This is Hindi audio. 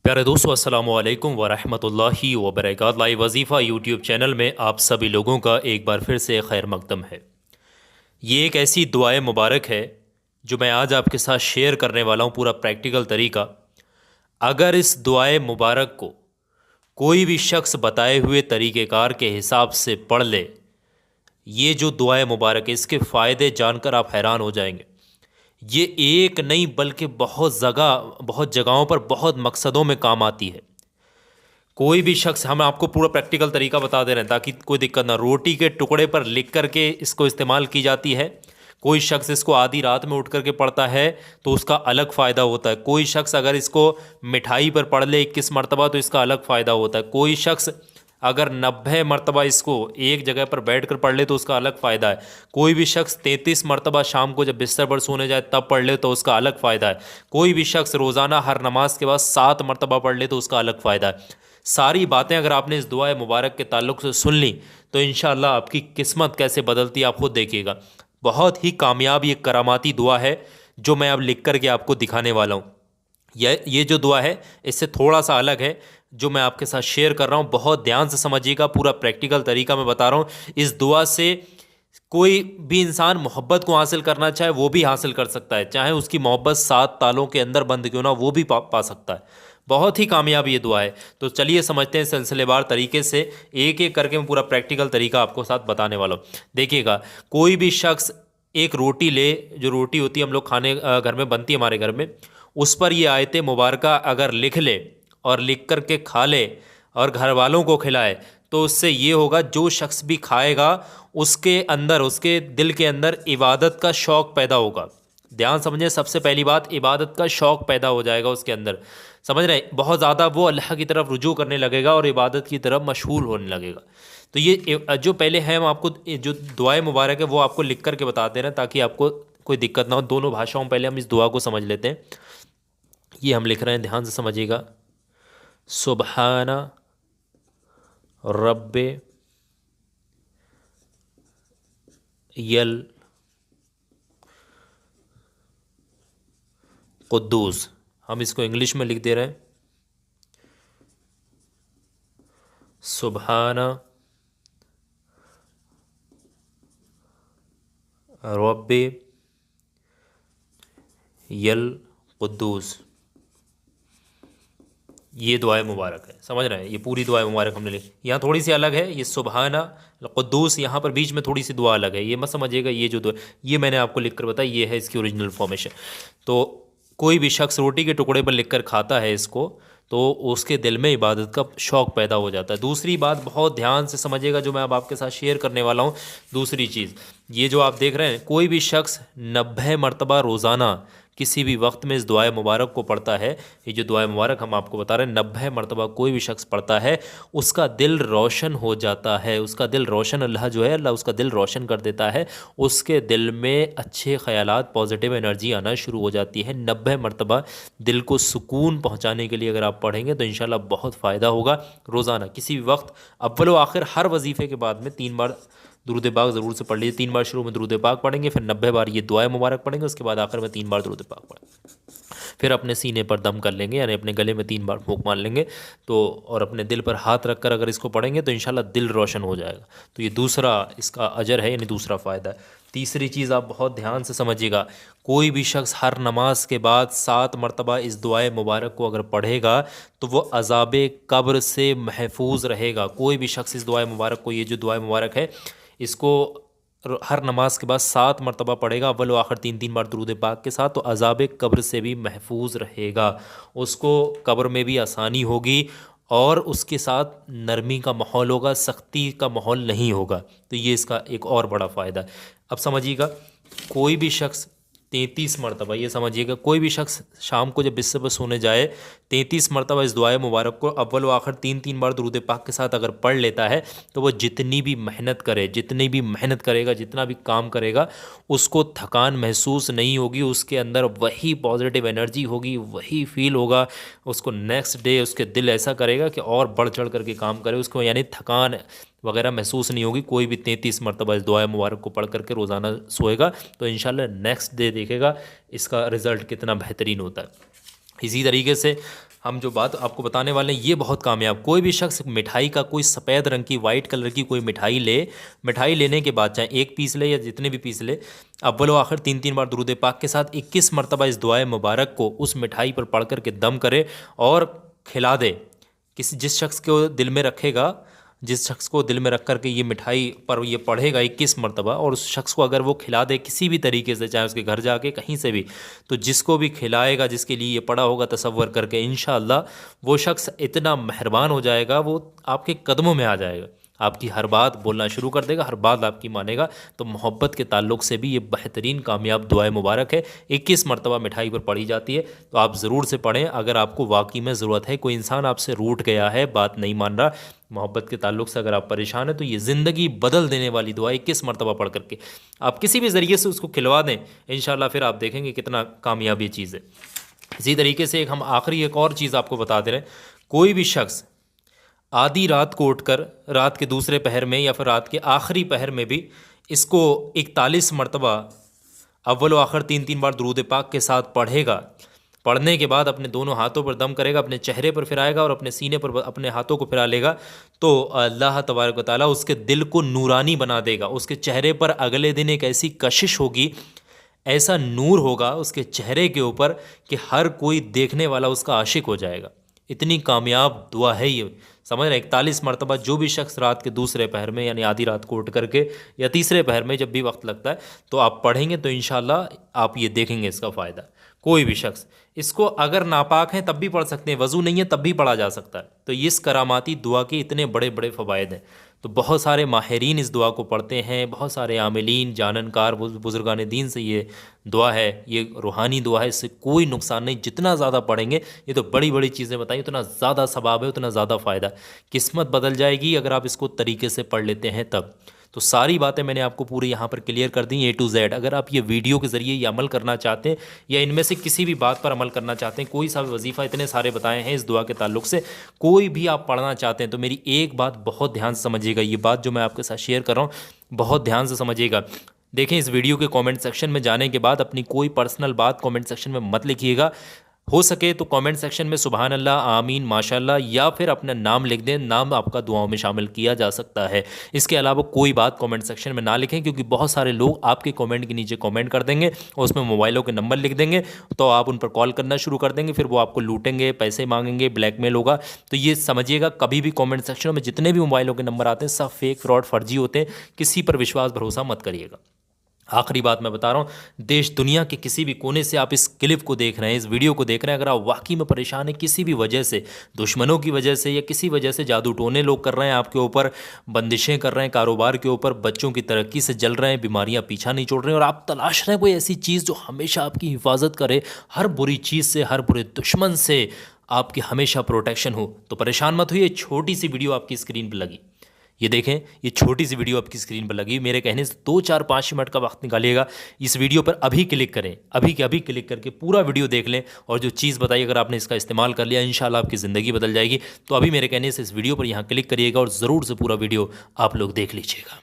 प्यारे दोस्तों, अस्सलामु अलैकुम वरहमतुल्लाहि वबरकातुहू। लाइव वजीफ़ा यूट्यूब चैनल में आप सभी लोगों का एक बार फिर से खैर मकदम है। ये एक ऐसी दुआए मुबारक है जो मैं आज आपके साथ शेयर करने वाला हूँ, पूरा प्रैक्टिकल तरीका। अगर इस दुआए मुबारक को कोई भी शख्स बताए हुए तरीक़ेकार के हिसाब से पढ़ ले, ये जो दुआए मुबारक है इसके फ़ायदे जानकर आप हैरान हो जाएंगे। ये एक नहीं बल्कि बहुत जगहों पर बहुत मकसदों में काम आती है। कोई भी शख्स, हम आपको पूरा प्रैक्टिकल तरीका बता दे रहे हैं ताकि कोई दिक्कत ना। रोटी के टुकड़े पर लिख करके इसको इस्तेमाल की जाती है। कोई शख्स इसको आधी रात में उठ करके पढ़ता है तो उसका अलग फ़ायदा होता है। कोई शख्स अगर इसको मिठाई पर पढ़ ले 21 मरतबा तो इसका अलग फ़ायदा होता है। कोई शख्स अगर 90 मरतबा इसको एक जगह पर बैठ कर पढ़ ले तो उसका अलग फ़ायदा है। कोई भी शख्स 33 मरतबा शाम को जब बिस्तर पर सोने जाए तब पढ़ ले तो उसका अलग फ़ायदा है। कोई भी शख्स रोज़ाना हर नमाज के बाद 7 मरतबा पढ़ ले तो उसका अलग फ़ायदा है। सारी बातें अगर आपने इस दुआ मुबारक के ताल्लुक़ से सुन ली तो इंशाअल्लाह आपकी किस्मत कैसे बदलती है आप खुद देखिएगा। बहुत ही कामयाब ये करामाती दुआ है जो मैं अब लिख करके आपको दिखाने वाला हूँ। ये जो दुआ है इससे थोड़ा सा अलग है जो मैं आपके साथ शेयर कर रहा हूँ। बहुत ध्यान से समझिएगा, पूरा प्रैक्टिकल तरीका मैं बता रहा हूँ। इस दुआ से कोई भी इंसान मोहब्बत को हासिल करना चाहे वो भी हासिल कर सकता है, चाहे उसकी मोहब्बत 7 तालों के अंदर बंद क्यों ना, वो भी पा सकता है। बहुत ही कामयाब ये दुआ है। तो चलिए समझते हैं सिलसिलेवार तरीके से, एक एक करके मैं पूरा प्रैक्टिकल तरीका आपको साथ बताने वाला हूँ। देखिएगा, कोई भी शख्स एक रोटी ले, जो रोटी होती है हम लोग खाने घर में बनती है हमारे घर में, उस पर ये आयत मुबारक अगर लिख ले और लिख कर के खा ले और घर वालों को खिलाए तो उससे ये होगा, जो शख्स भी खाएगा उसके अंदर, उसके दिल के अंदर इबादत का शौक़ पैदा होगा। ध्यान समझें, सबसे पहली बात, इबादत का शौक़ पैदा हो जाएगा उसके अंदर। समझ रहे हैं, बहुत ज़्यादा वो अल्लाह की तरफ रुजू करने लगेगा और इबादत की तरफ मशहूर होने लगेगा। तो ये जो पहले है, हम आपको जो दुआए मुबारक है वो आपको लिख करके बताते हैं ताकि आपको कोई दिक्कत ना हो। दोनों भाषाओं में पहले हम इस दुआ को समझ लेते हैं। ये हम लिख रहे हैं, ध्यान से समझिएगा। सुबहाना रब्बे यल कुद्दूस, हम इसको इंग्लिश में लिख दे रहे हैं। सुबहाना रब्बे यल कुद्दूस, ये दुआए मुबारक है। समझ रहे हैं, ये पूरी दुआए मुबारक हमने लिखी। यहाँ थोड़ी सी अलग है, ये सुबहाना कुद्दूस, यहाँ पर बीच में थोड़ी सी दुआ अलग है, ये मत समझिएगा। ये जो दुआ, ये मैंने आपको लिख कर बताया, ये है इसकी ओरिजिनल फॉर्मेशन। तो कोई भी शख्स रोटी के टुकड़े पर लिख कर खाता है इसको तो उसके दिल में इबादत का शौक़ पैदा हो जाता है। दूसरी बात बहुत ध्यान से समझिएगा जो मैं अब आपके साथ शेयर करने वाला हूँ। दूसरी चीज़, ये जो आप देख रहे हैं, कोई भी शख्स 90 मरतबा रोज़ाना किसी भी वक्त में इस दुआए मुबारक को पढ़ता है। ये जो दुआए मुबारक हम आपको बता रहे हैं, 90 मरतबा कोई भी शख्स पढ़ता है, उसका दिल रोशन हो जाता है। उसका दिल रोशन, अल्लाह जो है, अल्लाह उसका दिल रोशन कर देता है। उसके दिल में अच्छे ख़यालात, पॉजिटिव एनर्जी आना शुरू हो जाती है। 90 मरतबा दिल को सुकून पहुँचाने के लिए अगर आप पढ़ेंगे तो इंशाल्लाह बहुत फ़ायदा होगा। रोज़ाना किसी भी वक्त, अव्वल व आखिर, हर वजीफ़े के बाद में 3 बार दुरूद पाक ज़रूर से पढ़ लीजिए। 3 बार शुरू में दुरूद पाक पढ़ेंगे, फिर 90 बार ये दुआए मुबारक पढ़ेंगे, उसके बाद आखिर में 3 बार दुरूद पाक पढ़ेंगे। फिर अपने सीने पर दम कर लेंगे, यानी अपने गले में 3 बार फूंक मार लेंगे तो, और अपने दिल पर हाथ रख कर अगर इसको पढ़ेंगे तो इंशाल्लाह दिल रोशन हो जाएगा। तो ये दूसरा इसका अजर है, यानी दूसरा फ़ायदा है। तीसरी चीज़ आप बहुत ध्यान से समझिएगा, कोई भी शख्स हर नमाज के बाद 7 मरतबा इस दुआए मुबारक को अगर पढ़ेगा तो वो अज़ाबे कब्र से महफूज रहेगा। कोई भी शख्स इस दुआए मुबारक को, ये जो दुआए मुबारक है, इसको हर नमाज के बाद 7 मरतबा पढ़ेगा, अव्वल व आखिर 3-3 बार दुरूद पाक के साथ, तो अज़ाब कब्र से भी महफूज रहेगा। उसको कब्र में भी आसानी होगी और उसके साथ नरमी का माहौल होगा, सख्ती का माहौल नहीं होगा। तो ये इसका एक और बड़ा फ़ायदा है। अब समझिएगा, कोई भी शख्स 33 मरतबा, ये समझिएगा, कोई भी शख्स शाम को जब बिस्तर पर सोने जाए 33 मरतबा इस दुआए मुबारक को अव्वल व आखिर 3-3 बार दुरूद पाक के साथ अगर पढ़ लेता है तो वो जितनी भी मेहनत करे, जितनी भी मेहनत करेगा, जितना भी काम करेगा, उसको थकान महसूस नहीं होगी। उसके अंदर वही पॉजिटिव एनर्जी होगी, वही फील होगा। उसको नेक्स्ट डे उसके दिल ऐसा करेगा कि और बढ़ चढ़ करके काम करे, उसको यानी थकान वगैरह महसूस नहीं होगी। कोई भी 33 मरतबा इस दुआ मुबारक को पढ़ करके रोज़ाना सोएगा तो इंशाल्लाह नेक्स्ट डे देखेगा इसका रिज़ल्ट कितना बेहतरीन होता है। इसी तरीके से हम जो बात आपको बताने वाले हैं ये बहुत कामयाब। कोई भी शख्स मिठाई का कोई सफ़ेद रंग की वाइट कलर की कोई मिठाई ले, मिठाई लेने के बाद चाहे एक पीस ले या जितने भी पीस ले, अव्वल व आखिर 3 बार दुरूद पाक के साथ 21 मरतबा इस दुआए मुबारक को उस मिठाई पर पढ़ कर के दम करे और खिला दे। जिस शख्स को दिल में रखेगा, जिस शख्स को दिल में रख कर के ये मिठाई पर ये पढ़ेगा 21 मरतबा, और उस शख्स को अगर वो खिला दे किसी भी तरीके से, चाहे उसके घर जाके कहीं से भी, तो जिसको भी खिलाएगा, जिसके लिए ये पड़ा होगा, तसव्वुर करके इंशाअल्लाह वो शख्स इतना मेहरबान हो जाएगा, वो आपके कदमों में आ जाएगा, आपकी हर बात बोलना शुरू कर देगा, हर बात आपकी मानेगा। तो मोहब्बत के ताल्लुक़ से भी ये बेहतरीन कामयाब दुआए मुबारक है। 21 मरतबा मिठाई पर पढ़ी जाती है, तो आप ज़रूर से पढ़ें अगर आपको वाकई में ज़रूरत है। कोई इंसान आपसे रूठ गया है, बात नहीं मान रहा, मोहब्बत के ताल्लुक़ से अगर आप परेशान हैं, तो ये ज़िंदगी बदल देने वाली दुआ 21 मरतबा पढ़ करके आप किसी भी ज़रिए से उसको खिलवा दें, इंशाअल्लाह फिर आप देखेंगे कितना कामयाब ये चीज़ है। इसी तरीके से हम आखिरी एक और चीज़ आपको बता दे रहे हैं। कोई भी शख्स आधी रात को उठकर रात के दूसरे पहर में या फिर रात के आखिरी पहर में भी इसको 41 मरतबा अव्वल व आखिर 3 बार दुरूद पाक के साथ पढ़ेगा। पढ़ने के बाद अपने दोनों हाथों पर दम करेगा, अपने चेहरे पर फिराएगा और अपने सीने पर अपने हाथों को फिरा लेगा, तो अल्लाह तबारक व तआला उसके दिल को नूरानी बना देगा। उसके चेहरे पर अगले दिन एक ऐसी कशिश होगी, ऐसा नूर होगा उसके चेहरे के ऊपर कि हर कोई देखने वाला उसका आशिक हो जाएगा। इतनी कामयाब दुआ है ये, समझ रहे। 41 मरतबा जो भी शख्स रात के दूसरे पहर में यानी आधी रात को उठ करके या तीसरे पहर में जब भी वक्त लगता है तो आप पढ़ेंगे, तो इंशाअल्लाह आप ये देखेंगे इसका फ़ायदा। कोई भी शख्स इसको अगर नापाक हैं तब भी पढ़ सकते हैं, वज़ू नहीं है तब भी पढ़ा जा सकता है। तो इस करामाती दुआ के इतने बड़े बड़े फ़वाइद हैं। तो बहुत सारे माहिरीन इस दुआ को पढ़ते हैं, बहुत सारे आमिलीन जाननकार बुज़ुर्गान दीन से ये दुआ है, ये रूहानी दुआ है, इससे कोई नुकसान नहीं। जितना ज़्यादा पढ़ेंगे, ये तो बड़ी बड़ी चीज़ें बताई, उतना ज़्यादा सवाब है, उतना ज़्यादा फ़ायदा। किस्मत बदल जाएगी अगर आप इसको तरीके से पढ़ लेते हैं तब। तो सारी बातें मैंने आपको पूरी यहाँ पर क्लियर कर दी A to Z। अगर आप ये वीडियो के ज़रिए ये अमल करना चाहते हैं या इनमें से किसी भी बात पर अमल करना चाहते हैं, कोई सा वजीफ़ा, इतने सारे बताए हैं इस दुआ के ताल्लुक़ से, कोई भी आप पढ़ना चाहते हैं, तो मेरी एक बात बहुत ध्यान से समझिएगा। ये बात जो मैं आपके साथ शेयर कर रहा हूँ बहुत ध्यान से समझिएगा। देखें, इस वीडियो के कमेंट सेक्शन में जाने के बाद अपनी कोई पर्सनल बात कमेंट सेक्शन में मत लिखिएगा। हो सके तो कमेंट सेक्शन में सुबहान अल्लाह, आमीन, माशाल्लाह या फिर अपना नाम लिख दें, नाम आपका दुआओं में शामिल किया जा सकता है। इसके अलावा कोई बात कमेंट सेक्शन में ना लिखें, क्योंकि बहुत सारे लोग आपके कमेंट के नीचे कमेंट कर देंगे और उसमें मोबाइलों के नंबर लिख देंगे, तो आप उन पर कॉल करना शुरू कर देंगे, फिर वो आपको लूटेंगे, पैसे मांगेंगे, ब्लैकमेल होगा। तो ये समझिएगा, कभी भी कमेंट सेक्शन में जितने भी मोबाइलों के नंबर आते हैं सब फेक, फ्रॉड, फर्जी होते हैं। किसी पर विश्वास भरोसा मत करिएगा। आखिरी बात मैं बता रहा हूँ, देश दुनिया के किसी भी कोने से आप इस क्लिप को देख रहे हैं, इस वीडियो को देख रहे हैं, अगर आप वाकई में परेशान हैं किसी भी वजह से, दुश्मनों की वजह से या किसी वजह से, जादू टोने लोग कर रहे हैं आपके ऊपर, बंदिशें कर रहे हैं कारोबार के ऊपर, बच्चों की तरक्की से जल रहे हैं, बीमारियाँ पीछा नहीं छोड़ रही हैं, और आप तलाश रहे हैं कोई ऐसी चीज़ जो हमेशा आपकी हिफाजत करे, हर बुरी चीज़ से, हर बुरे दुश्मन से आपकी हमेशा प्रोटेक्शन हो, तो परेशान मत होइए। छोटी सी वीडियो आपकी स्क्रीन पर लगी, ये देखें, ये छोटी सी वीडियो आपकी स्क्रीन पर लगी। मेरे कहने से 2-4-5 मिनट का वक्त निकालिएगा, इस वीडियो पर अभी क्लिक करें, अभी के अभी क्लिक करके पूरा वीडियो देख लें, और जो चीज़ बताइए अगर आपने इसका इस्तेमाल कर लिया, इंशाल्लाह आपकी ज़िंदगी बदल जाएगी। तो अभी मेरे कहने से इस वीडियो पर यहाँ क्लिक करिएगा और ज़रूर से पूरा वीडियो आप लोग देख लीजिएगा।